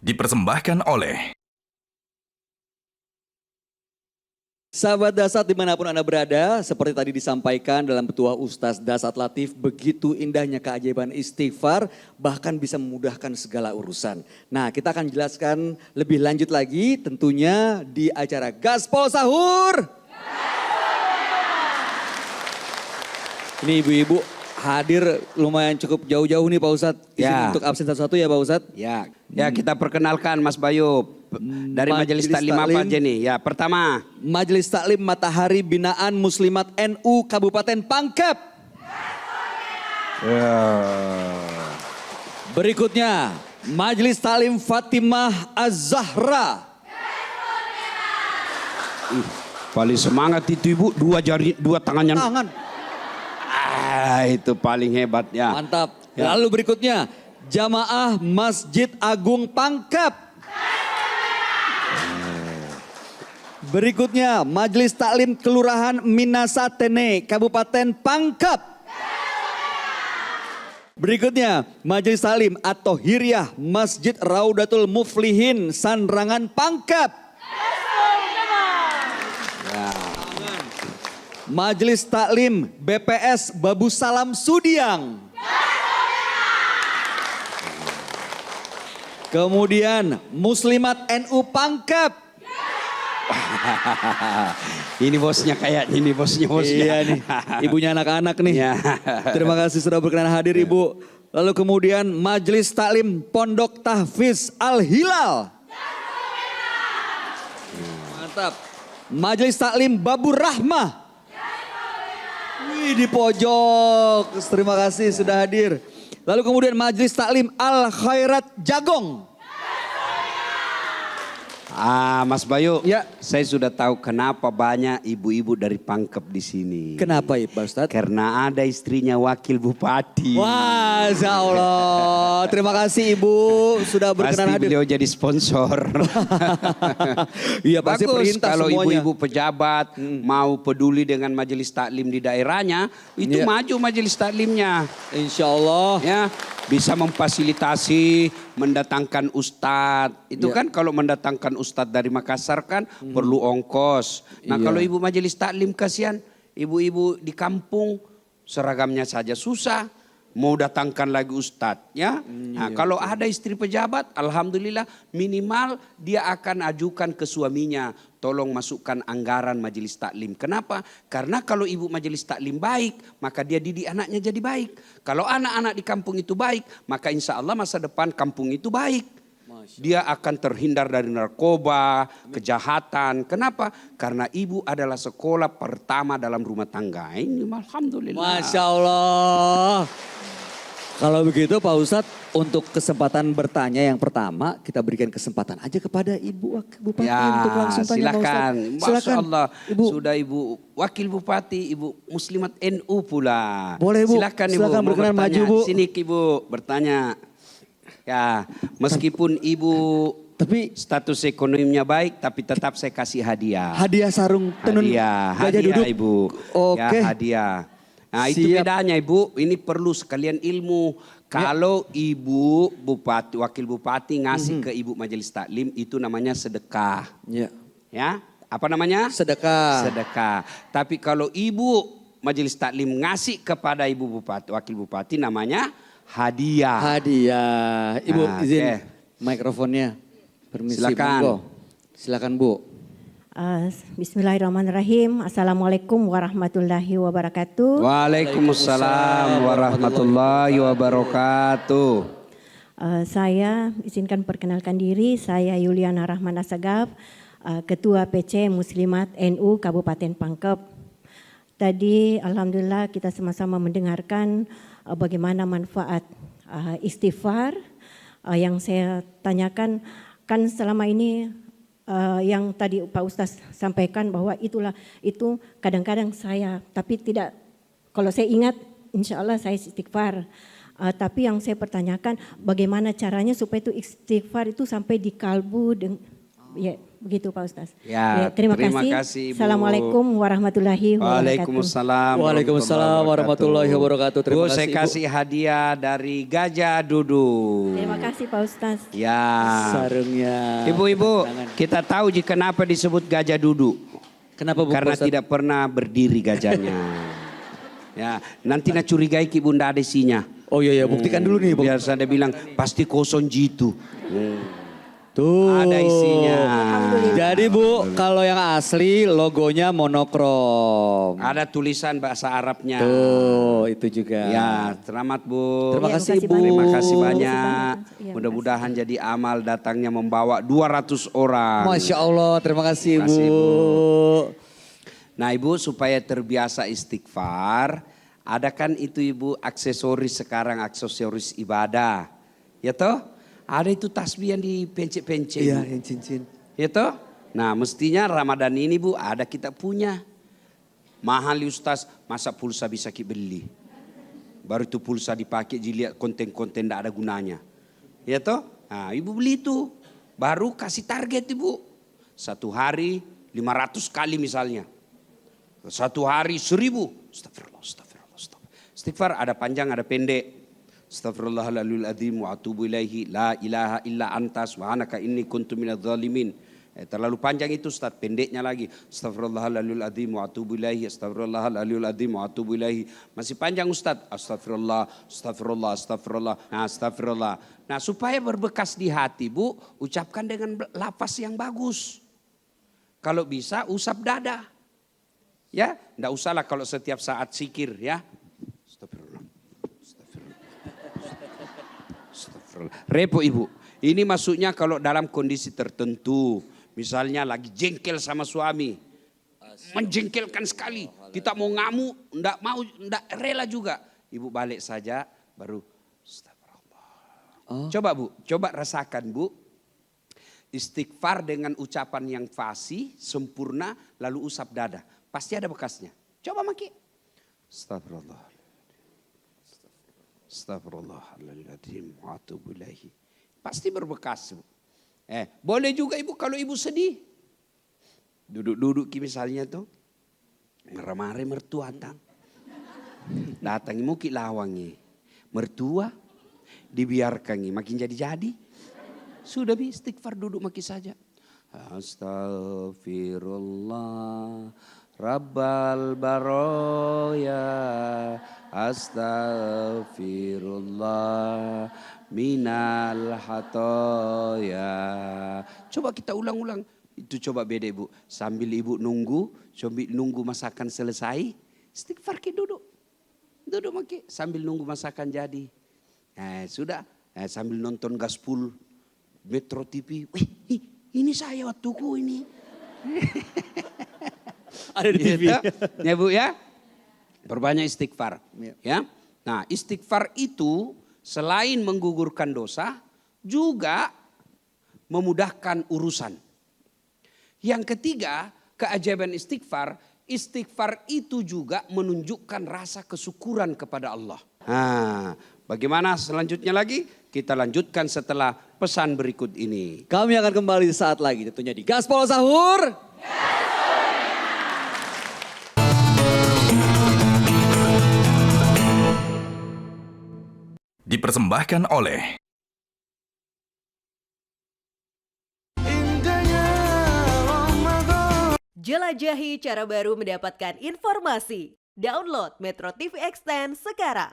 dipersembahkan oleh Sahabat Dasat dimanapun Anda berada, seperti tadi disampaikan dalam petuah Ustaz Dasat Latif, begitu indahnya keajaiban istighfar, bahkan bisa memudahkan segala urusan. Nah, kita akan jelaskan lebih lanjut lagi tentunya di acara Gaspol Sahur. Ini ibu-ibu hadir lumayan cukup jauh-jauh nih Pak Ustadz. Ya. Untuk absen satu-satu ya Pak Ustadz. Ya, kita perkenalkan Mas Bayu. Dari Majelis Taklim apa aja nih? Ya, pertama. Majelis Taklim Matahari Binaan Muslimat NU Kabupaten Pangkep. Ya. Berikutnya, Majelis Taklim Fatimah Az-Zahra. Paling semangat itu Ibu, dua tangannya. Tangan. Itu paling hebat ya. Mantap. Ya. Lalu berikutnya, Jamaah Masjid Agung Pangkep. Berikutnya, Majelis Taklim Kelurahan Minasatene, Kabupaten Pangkep. Berikutnya, Majelis Taklim At-Tohiriyah Masjid Raudatul Muflihin, Sanrangan Pangkep. Ya. Majelis Taklim BPS Babu Salam Sudiang. Kemudian Muslimat NU Pangkep. Ini bosnya kayaknya, ini bosnya. Iya nih, ibunya anak-anak nih. Ya. Terima kasih sudah berkenan hadir Ibu. Lalu kemudian Majelis Taklim Pondok Tahfiz Al-Hilal. Mantap. Majelis Taklim Babur Rahmah. Wih, di pojok. Terima kasih sudah hadir. Lalu kemudian Majelis Taklim Al Khairat Jagong. Mas Bayu, Ya. saya sudah tahu kenapa banyak ibu-ibu dari Pangkep di sini. Kenapa ya Pak Ustadz? Karena ada istrinya wakil bupati. Wah, Masya Allah. Terima kasih Ibu sudah berkenan Pasti hadir. beliau jadi sponsor. Iya pasti Bagus perintah kalau semuanya. ibu-ibu pejabat mau peduli dengan majelis taklim di daerahnya, itu Iya. maju majelis taklimnya. Insya Allah. Ya, bisa memfasilitasi mendatangkan ustadz. Itu Iya. kan kalau mendatangkan ustadz dari Makassar kan perlu ongkos. Nah, Iya. kalau ibu majelis taklim kasihan, ibu-ibu di kampung seragamnya saja susah. Mau datangkan lagi ustadz ya. Nah, kalau ada istri pejabat, alhamdulillah minimal dia akan ajukan ke suaminya, tolong masukkan anggaran majelis taklim. Kenapa? Karena kalau ibu majelis taklim baik, maka dia didik anaknya jadi baik. Kalau anak-anak di kampung itu baik, maka insya Allah masa depan kampung itu baik. Dia akan terhindar dari narkoba, kejahatan. Kenapa? Karena ibu adalah sekolah pertama dalam rumah tangga. Ini alhamdulillah. Masya Allah. Kalau begitu Pak Ustadz, untuk kesempatan bertanya yang pertama, kita berikan kesempatan aja kepada Ibu Bupati untuk langsung tanya silakan. Pak Ustadz. Silakan. Masya Allah, Ibu. sudah Ibu Wakil Bupati, Ibu Muslimat NU pula. Boleh, Bu. Silakan Ibu, Silakan mau berkenan bertanya. maju, Bu. Sini Ibu bertanya. Ya, meskipun Ibu Tapi status ekonominya baik, tapi tetap saya kasih hadiah. hadiah sarung tenun Hadiah gajah duduk. Ibu. Oke. Ya, hadiah. Nah, itu Siap. bedanya Ibu, ini perlu sekalian ilmu. Kalau Ibu Bupati, Wakil Bupati ngasih ke Ibu Majelis Taklim, itu namanya sedekah. Ya. Ya, apa namanya? Sedekah. Sedekah. Tapi kalau Ibu Majelis Taklim ngasih kepada Ibu Bupati, Wakil Bupati namanya hadiah. Hadiah. Ibu Nah, izin oke. mikrofonnya. Permisi. Silakan. Monggo. Silakan Bu. Bismillahirrahmanirrahim. Assalamualaikum warahmatullahi wabarakatuh. Waalaikumsalam warahmatullahi wabarakatuh. Saya izinkan perkenalkan diri, saya Yuliana Rahmana Sagaf, Ketua PC Muslimat NU Kabupaten Pangkep. Tadi alhamdulillah kita sama-sama mendengarkan bagaimana manfaat istighfar. Yang saya tanyakan kan selama ini yang tadi Pak Ustaz sampaikan bahwa itu kadang-kadang saya, tapi tidak, kalau saya ingat insya Allah saya istighfar. Tapi yang saya pertanyakan bagaimana caranya supaya itu istighfar itu sampai di kalbu Ya, begitu Pak Ustaz. Ya, terima terima kasih. kasih, Ibu. Assalamualaikum warahmatullahi wabarakatuh. Waalaikumsalam. Waalaikumsalam warahmatullahi wabarakatuh. Terima Bu, kasih, saya Bu. kasih hadiah dari Gajah Dudu. Terima kasih Pak Ustaz. Ya. Sarungnya. Ibu-ibu, Tangan. kita tahu kenapa disebut Gajah Dudu. Kenapa Bu? Karena Pak Ustadz? tidak pernah berdiri gajahnya. Ya, nanti nak curigai ki bunda ada isinya. Oh iya, buktikan dulu nih, Bu. Biar saya bilang pasti kosong jitu. Tuh. Ada isinya. Jadi Bu, kalau yang asli logonya monokrom. Ada tulisan bahasa Arabnya. Tuh, itu juga. Ya, selamat Bu. Terima Ya, kasih, makasih Bu. banyak. Terima kasih Terima banyak. kasih banyak. Ya, Mudah-mudahan jadi amal datangnya membawa 200 orang. Masya Allah, terima kasih, Terima kasih, Bu. Nah Ibu supaya terbiasa istighfar, ada kan itu Ibu aksesoris sekarang, aksesoris ibadah. Ya toh? Ada itu tasbih yang dipencet-pencet. Iya, Bu. yang cincin. Ya toh? Nah mestinya Ramadan ini Bu ada kita punya. Mahal Ustaz, masa pulsa bisa kita beli. Baru itu pulsa dipakai dilihat konten-konten tidak ada gunanya. Ya toh? Nah Ibu beli itu. Baru kasih target Ibu. Satu hari 500 kali misalnya. Satu hari 1000. Astagfirullah, astagfirullah, astagfirullah. Istighfar ada panjang ada pendek. Astagfirullahaladzim wa atubu ilaihi la ilaha illa anta subhanaka inni kuntu minadz zalimin. Terlalu panjang itu Ustaz, pendeknya lagi. Astagfirullahaladzim wa atubu ilaihi, astagfirullahaladzim wa atubu ilaihi. Masih panjang Ustaz. Astagfirullah, astagfirullah, astagfirullah. Nah, astagfirullah. Nah, supaya berbekas di hati Bu, ucapkan dengan lafaz yang bagus. Kalau bisa usap dada. Ya, enggak usahlah kalau setiap saat zikir ya. Astagfirullah. Astagfirullah. Astagfirullah. Repot Ibu. Ini maksudnya kalau dalam kondisi tertentu. Misalnya lagi jengkel sama suami. Menjengkelkan sekali. Kita mau ngamuk, enggak rela juga. Ibu balik saja baru astagfirullah. Coba Bu, coba rasakan Bu. Istighfar dengan ucapan yang fasih, sempurna, lalu usap dada. Pasti ada bekasnya. Coba Maki. Astagfirullah. Astagfirullahaladzim wa atubu ilaihi. Pasti berbekas. Boleh juga Ibu kalau Ibu sedih. Duduk-duduk misalnya tuh. Ngeramare mertua datang. Datangi mungkin lawangi. Mertua dibiarkan makin jadi-jadi. Sudah istighfar duduk makin saja. Astaghfirullah Rabbal baroya. Astaghfirullah minal hatoya. Coba kita ulang-ulang. Itu coba beda Ibu. Sambil Ibu nunggu masakan selesai. Istighfar ki duduk. Duduk maki. Sambil nunggu masakan jadi. Sudah. Sambil nonton Gaspol. Metro TV. Wih, ini saya waktuku ini. Ada di TV. Ya Bu ya. Perbanyak istighfar. Ya. Nah istighfar itu selain menggugurkan dosa. Juga memudahkan urusan. Yang ketiga keajaiban istighfar. Istighfar itu juga menunjukkan rasa kesyukuran kepada Allah. Nah, bagaimana selanjutnya lagi? Kita lanjutkan setelah pesan berikut ini. Kami akan kembali saat lagi tentunya di Gaspol Sahur. Dipersembahkan oleh Jelajahi cara baru mendapatkan informasi. Download Metro TV Extend sekarang.